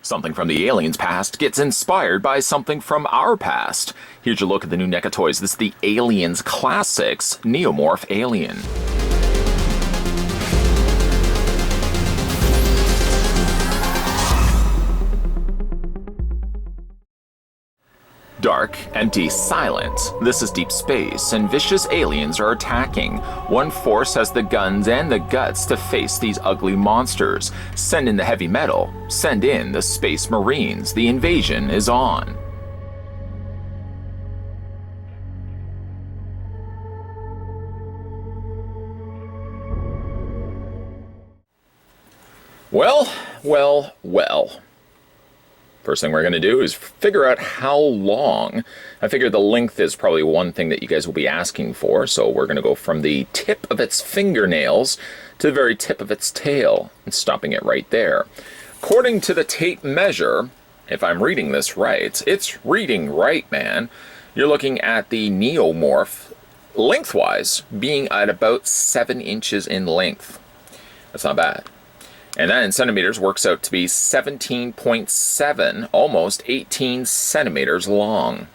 Something from the aliens' past gets inspired by something from our past. Here's your look at the new NECA toys. This is the Aliens Classics Neomorph Alien. Dark, empty, silent. This is deep space, and vicious aliens are attacking. One force has the guns and the guts to face these ugly monsters. Send in the heavy metal. Send in the space marines. The invasion is on. Well. First thing we're going to do is figure out how long. I figure the length is probably one thing that you guys will be asking for, so we're going to go from the tip of its fingernails to the very tip of its tail, and stopping it right there. According to the tape measure, if I'm reading this right, it's reading right, man. You're looking at the Neomorph, lengthwise, being at about 7 inches in length. That's not bad. And that in centimeters works out to be 17.7, almost 18 centimeters long.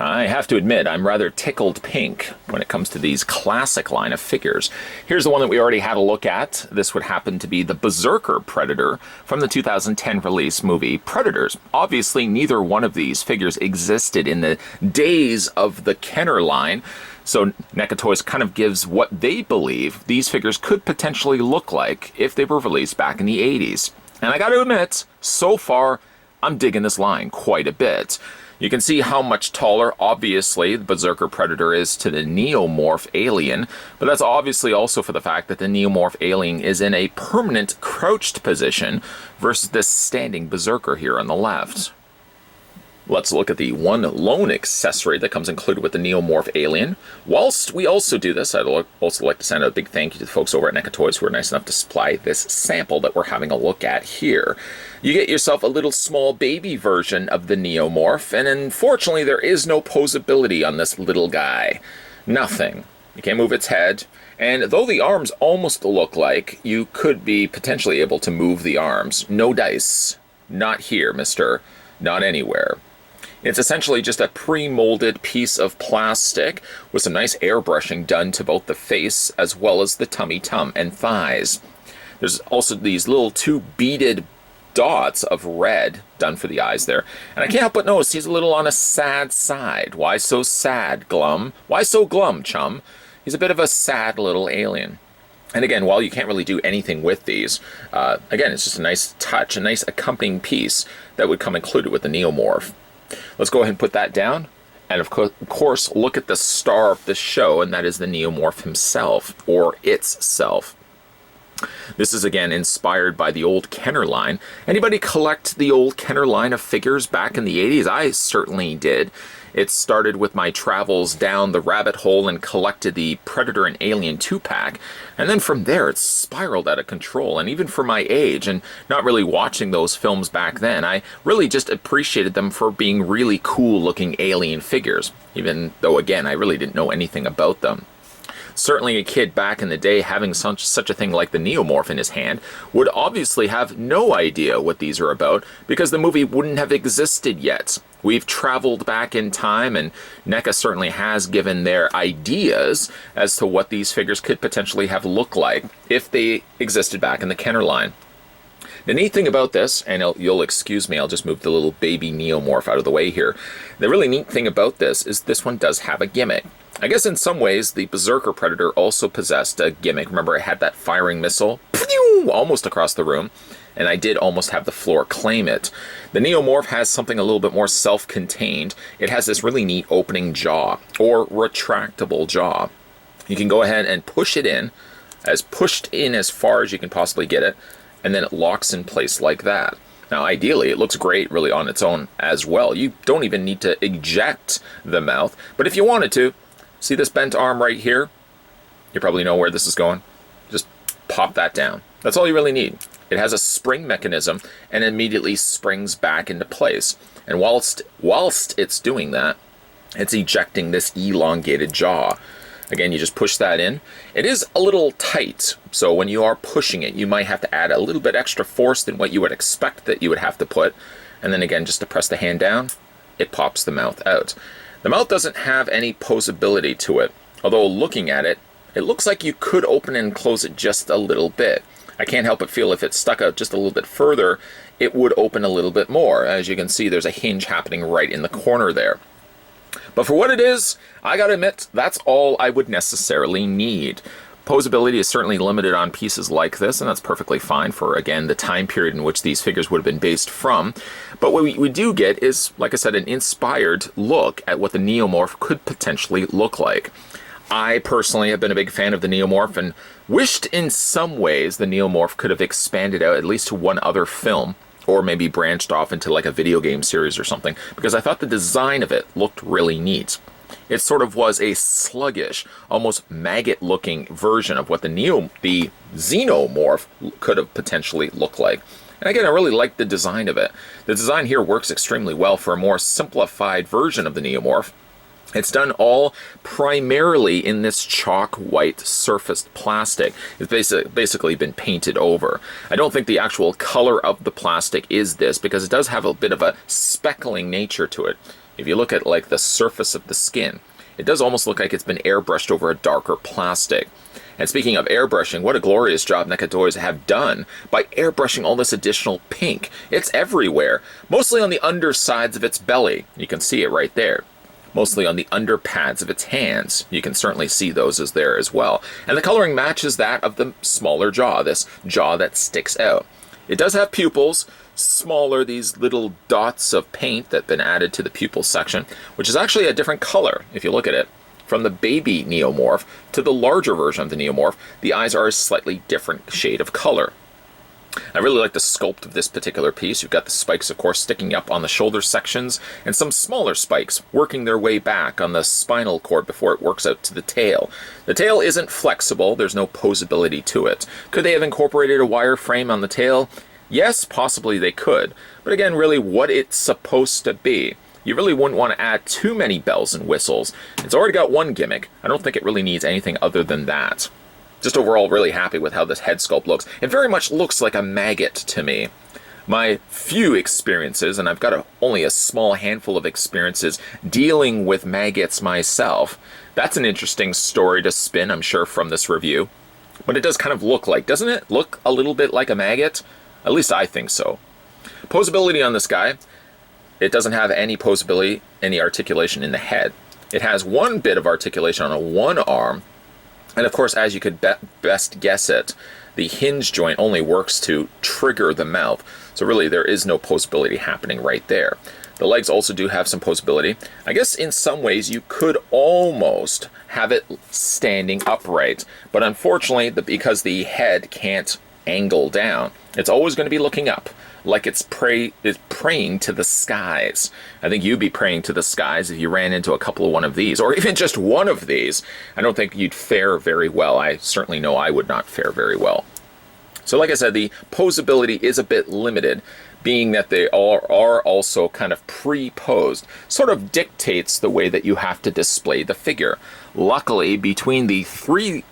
I have to admit, I'm rather tickled pink when it comes to these classic line of figures. Here's the one that we already had a look at. This would happen to be the Berserker Predator from the 2010 release movie Predators. Obviously, neither one of these figures existed in the days of the Kenner line, so NECA Toys kind of gives what they believe these figures could potentially look like if they were released back in the 80s. And I gotta admit, so far, I'm digging this line quite a bit. You can see how much taller, obviously, the Berserker Predator is to the Neomorph Alien, but that's obviously also for the fact that the Neomorph Alien is in a permanent crouched position versus this standing Berserker here on the left. Let's look at the one lone accessory that comes included with the Neomorph Alien. Whilst we also do this, I'd also like to send out a big thank you to the folks over at NECA Toys who are nice enough to supply this sample that we're having a look at here. You get yourself a little small baby version of the Neomorph, and unfortunately there is no posability on this little guy. Nothing. You can't move its head, and though the arms almost look like you could be potentially able to move the arms, no dice. Not here, mister. Not anywhere. It's essentially just a pre-molded piece of plastic with some nice airbrushing done to both the face as well as the tummy and thighs. There's also these little two beaded dots of red done for the eyes there. And I can't help but notice he's a little on a sad side. Why so sad, Glum? Why so glum, chum? He's a bit of a sad little alien. And again, while you can't really do anything with these, again, it's just a nice touch, a nice accompanying piece that would come included with the Neomorph. Let's go ahead and put that down. And of course, look at the star of the show, and that is the Neomorph himself, or its self. This is again inspired by the old Kenner line. Anybody collect the old Kenner line of figures back in the 80s? I certainly did. It started with my travels down the rabbit hole and collected the Predator and Alien 2-pack, and then from there it spiraled out of control. And even for my age and not really watching those films back then, I really just appreciated them for being really cool looking alien figures, even though again I really didn't know anything about them. Certainly a kid back in the day having such a thing like the Neomorph in his hand would obviously have no idea what these are about because the movie wouldn't have existed yet. We've traveled back in time, and NECA certainly has given their ideas as to what these figures could potentially have looked like if they existed back in the Kenner line. The neat thing about this, and you'll excuse me, I'll just move the little baby Neomorph out of the way here. The really neat thing about this is this one does have a gimmick. I guess in some ways the Berserker Predator also possessed a gimmick. Remember, I had that firing missile almost across the room, and I did almost have the floor claim it. The Neomorph has something a little bit more self-contained. It has this really neat opening jaw, or retractable jaw. You can go ahead and push it in, pushed in as far as you can possibly get it, and then it locks in place like that. Now, ideally, it looks great really on its own as well. You don't even need to eject the mouth, but if you wanted to, see this bent arm right here? You probably know where this is going. Just pop that down. That's all you really need. It has a spring mechanism and immediately springs back into place. And whilst it's doing that, it's ejecting this elongated jaw. Again, you just push that in. It is a little tight, so when you are pushing it, you might have to add a little bit extra force than what you would expect that you would have to put. And then again, just to press the hand down, it pops the mouth out. The mouth doesn't have any posability to it, although looking at it, it looks like you could open and close it just a little bit. I can't help but feel if it stuck out just a little bit further, it would open a little bit more. As you can see, there's a hinge happening right in the corner there. But for what it is, I gotta admit, that's all I would necessarily need. Posability is certainly limited on pieces like this, and that's perfectly fine for, again, the time period in which these figures would have been based from. But what we do get is, like I said, an inspired look at what the Neomorph could potentially look like. I personally have been a big fan of the Neomorph and wished in some ways the Neomorph could have expanded out at least to one other film, or maybe branched off into like a video game series or something, because I thought the design of it looked really neat. It sort of was a sluggish, almost maggot-looking version of what the Xenomorph could have potentially looked like. And again, I really like the design of it. The design here works extremely well for a more simplified version of the Neomorph. It's done all primarily in this chalk white surfaced plastic. It's basically been painted over. I don't think the actual color of the plastic is this, because it does have a bit of a speckling nature to it. If you look at like the surface of the skin, it does almost look like it's been airbrushed over a darker plastic. And speaking of airbrushing, what a glorious job NECA Toys have done by airbrushing all this additional pink. It's everywhere, mostly on the undersides of its belly. You can see it right there. Mostly on the under pads of its hands. You can certainly see those as there as well. And the coloring matches that of the smaller jaw, this jaw that sticks out. It does have pupils, smaller, these little dots of paint that have been added to the pupil section, which is actually a different color if you look at it. From the baby Neomorph to the larger version of the Neomorph, the eyes are a slightly different shade of color. I really like the sculpt of this particular piece. You've got the spikes, of course, sticking up on the shoulder sections, and some smaller spikes working their way back on the spinal cord before it works out to the tail. The tail isn't flexible. There's no posability to it. Could they have incorporated a wire frame on the tail? Yes, possibly they could. But again, really what it's supposed to be. You really wouldn't want to add too many bells and whistles. It's already got one gimmick. I don't think it really needs anything other than that. Just overall really happy with how this head sculpt looks. It very much looks like a maggot to me. My few experiences, and I've got only a small handful of experiences dealing with maggots myself. That's an interesting story to spin, I'm sure, from this review. But it does kind of look like, doesn't it look a little bit like a maggot? At least I think so. Posability on this guy. It doesn't have any posability, any articulation in the head. It has one bit of articulation on one arm. And of course, as you could best guess it, the hinge joint only works to trigger the mouth. So really, there is no posability happening right there. The legs also do have some posability. I guess in some ways, you could almost have it standing upright. But unfortunately, because the head can't angle down, it's always going to be looking up, like it's praying to the skies. I think you'd be praying to the skies if you ran into a couple of one of these, or even just one of these. I don't think you'd fare very well. I certainly know I would not fare very well. So like I said, the posability is a bit limited, being that they are also kind of pre-posed. Sort of dictates the way that you have to display the figure. Luckily, between the three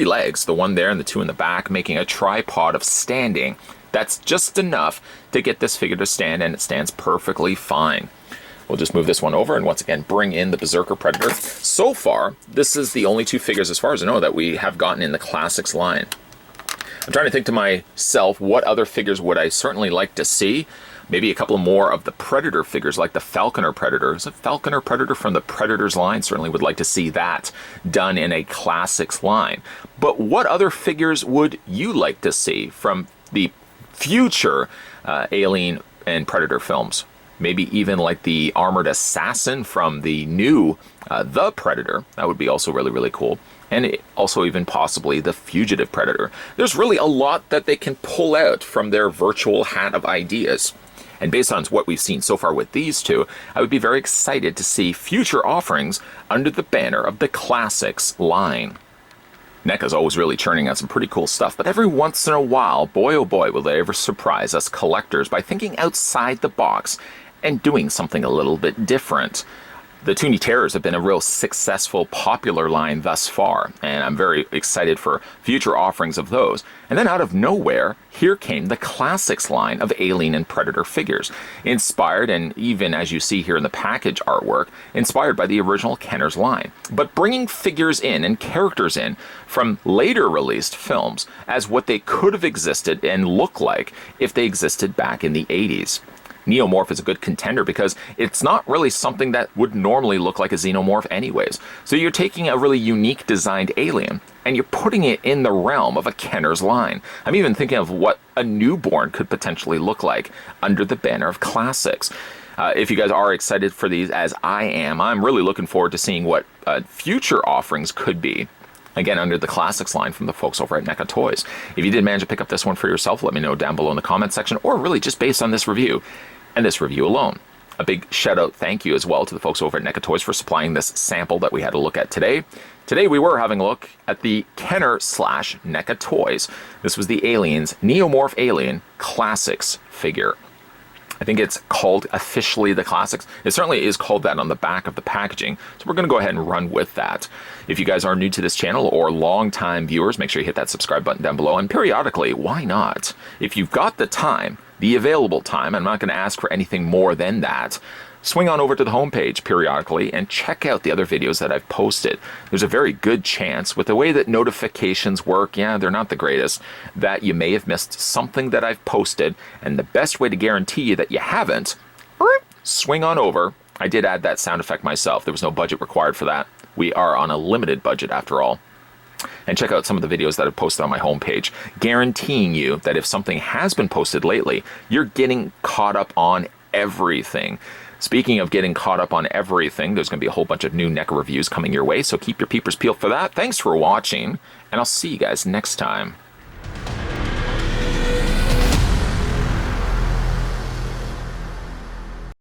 legs, the one there and the two in the back, making a tripod of standing, that's just enough to get this figure to stand, and it stands perfectly fine. We'll just move this one over and once again bring in the Berserker Predator. So far, this is the only two figures, as far as I know, that we have gotten in the Classics line. I'm trying to think to myself, what other figures would I certainly like to see? Maybe a couple more of the Predator figures, like the Falconer Predator. Is it Falconer Predator from the Predators line? Certainly would like to see that done in a Classics line. But what other figures would you like to see from the future Alien and Predator films? Maybe even like the Armored Assassin from the new The Predator. That would be also really, really cool. And also even possibly the Fugitive Predator. There's really a lot that they can pull out from their virtual hat of ideas. And based on what we've seen so far with these two, I would be very excited to see future offerings under the banner of the Classics line. NECA's always really churning out some pretty cool stuff, but every once in a while, boy oh boy, will they ever surprise us collectors by thinking outside the box and doing something a little bit different. The Toonie Terrors have been a real successful, popular line thus far, and I'm very excited for future offerings of those. And then out of nowhere, here came the Classics line of Alien and Predator figures, inspired, and even as you see here in the package artwork, inspired by the original Kenner's line, but bringing figures in and characters in from later released films as what they could have existed and look like if they existed back in the 80s. Neomorph is a good contender because it's not really something that would normally look like a xenomorph anyways. So you're taking a really unique designed alien and you're putting it in the realm of a Kenner's line. I'm even thinking of what a newborn could potentially look like under the banner of Classics. If you guys are excited for these as I am, I'm really looking forward to seeing what future offerings could be. Again, under the Classics line from the folks over at NECA Toys. If you did manage to pick up this one for yourself, let me know down below in the comment section, or really just based on this review and this review alone. A big shout out thank you as well to the folks over at NECA Toys for supplying this sample that we had a look at today. Today we were having a look at the Kenner / NECA Toys. This was the Aliens Neomorph Alien Classics figure. I think it's called officially the Classics. It certainly is called that on the back of the packaging, so we're going to go ahead and run with that. If you guys are new to this channel or long-time viewers, make sure you hit that subscribe button down below, and periodically, why not? If you've got the time, the available time, I'm not going to ask for anything more than that, swing on over to the homepage periodically and check out the other videos that I've posted. There's a very good chance, with the way that notifications work, yeah, they're not the greatest, that you may have missed something that I've posted, and the best way to guarantee you that you haven't, swing on over. I did add that sound effect myself. There was no budget required for that. We are on a limited budget after all. And check out some of the videos that I've posted on my homepage, guaranteeing you that if something has been posted lately, you're getting caught up on everything. Speaking of getting caught up on everything, there's going to be a whole bunch of new NECA reviews coming your way, so keep your peepers peeled for that. Thanks for watching, and I'll see you guys next time.